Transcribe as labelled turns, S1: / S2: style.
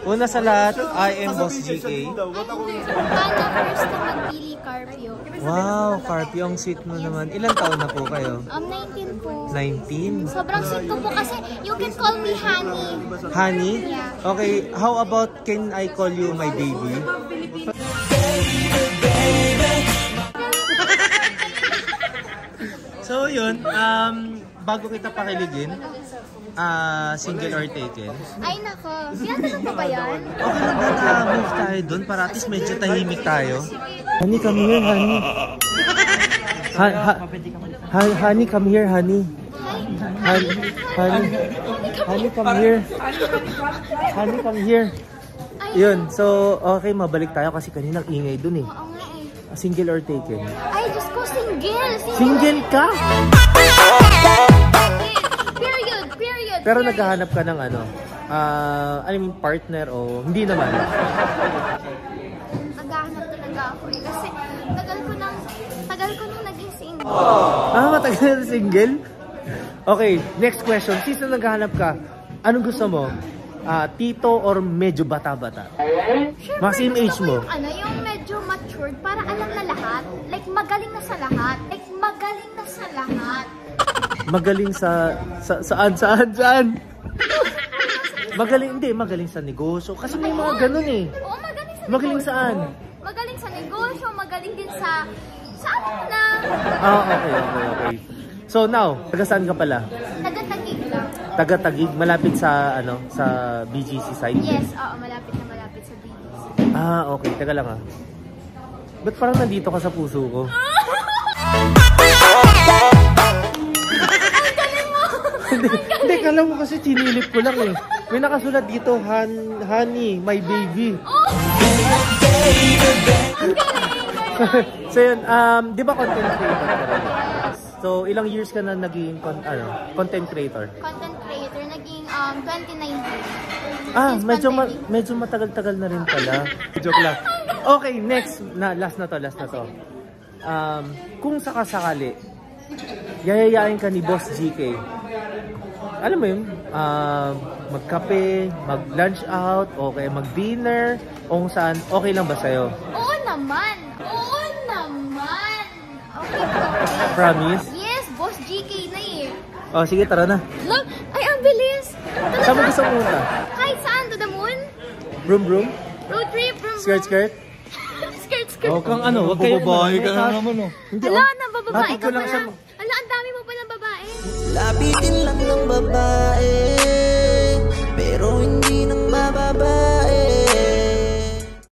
S1: Una sa lahat, I am Boss GK.
S2: Hana first na magpili Carpio.
S1: Wow, Carpio, ang sweet mo naman. Ilang taon na po kayo?
S2: 19 po.
S1: 19?
S2: Sobrang sweet ko po kasi you can call me Honey.
S1: Honey?
S2: Yeah.
S1: Okay, how about can I call you my baby? So yun, bago kita pakiligin, single or taken?
S2: Ay nako, sinatanong pa ba yan?
S1: Okay lang ba na move tayo dun para at least medyo tahimik tayo? Honey, come here, honey. Honey, come here, honey. Honey, come here. Honey, come here. Yun, so okay, mabalik tayo kasi kaninang ingay dun eh.
S2: Oo nga eh.
S1: Single or taken?
S2: Ay, Diyos ko, single!
S1: Single ka?
S2: Period.
S1: Pero naghahanap ka ng ano? I mean, partner o hindi naman?
S2: Naghahanap talaga ako eh. Kasi tagal ko nang naging single.
S1: Matagal na single? Okay, next question. Since na naghahanap ka, anong gusto mo? Tito or medyo bata-bata? Mga same age mo?
S2: Yung medyo matured para alam na lahat. Like, magaling na sa lahat.
S1: Magaling sa saan? Magaling sa negosyo. Kasi may mga ganun eh.
S2: Oo,
S1: magaling saan?
S2: Magaling sa negosyo, magaling din sa ano na.
S1: Okay. So now, taga saan ka pala?
S2: Taga-Taguig lang.
S1: Taga-Taguig, malapit sa sa BGC side?
S2: Yes, oo, malapit sa BGC.
S1: Okay, taga lang Ba't parang nandito ka sa puso ko? Hindi, kala mo kasi chinilip ko lang eh. May nakasulat dito, Honey, my baby. So yun, di ba content creator ka rin?
S2: Yes.
S1: So ilang years ka na naging content creator?
S2: Content creator, naging 2019.
S1: Medyo matagal-tagal na rin pala. Joke lang. Okay, next. Last na to. Kung sakasakali, yayayain ka ni Boss GK. Alam mo yun, magkape, mag-lunch out, okay, mag-dinner, o kung saan, okay lang ba sa'yo?
S2: Oo naman! Okay.
S1: Promise?
S2: Yes, Boss GK na eh.
S1: Oh, sige, tara na.
S2: Look, ay, ang bilis!
S1: Saan mo gusto punta?
S2: Kahit saan, to the moon?
S1: Room?
S2: Road trip, room.
S1: Skirt?
S2: Skirt.
S1: Huwag kang wag kayo babae ka na naman
S2: Hindi, nabababae ka pala. Ala, ang dami mo palang babae.
S3: Lapitin lang ng babae, pero hindi nang mababa.